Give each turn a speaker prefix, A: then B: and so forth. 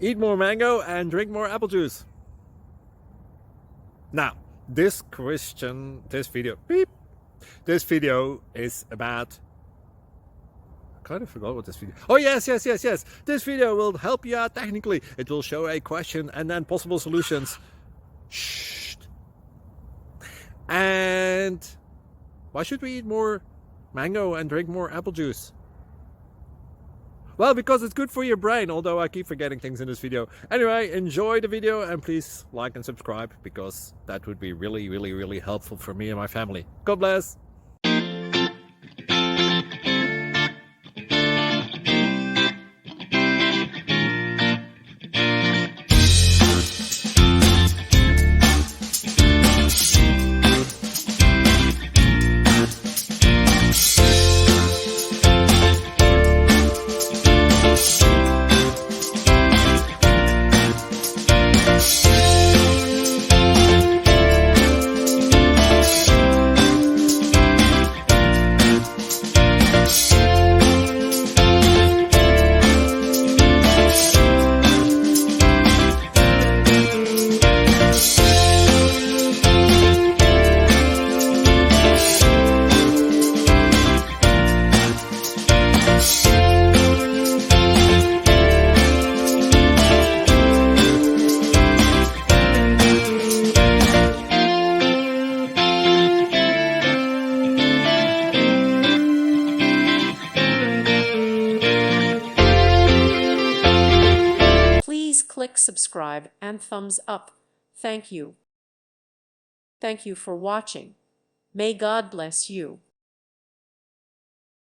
A: Eat more mango and drink more apple juice. Now, this video is about, I kind of forgot what this video. Oh, yes. This video will help you out technically. It will show a question and then possible solutions. Shh. And why should we eat more mango and drink more apple juice? Well, because it's good for your brain, although I keep forgetting things in this video. Anyway, enjoy the video and please like and subscribe, because that would be really helpful for me and my family. God bless!
B: Click subscribe and thumbs up. Thank you. Thank you for watching. May God bless you.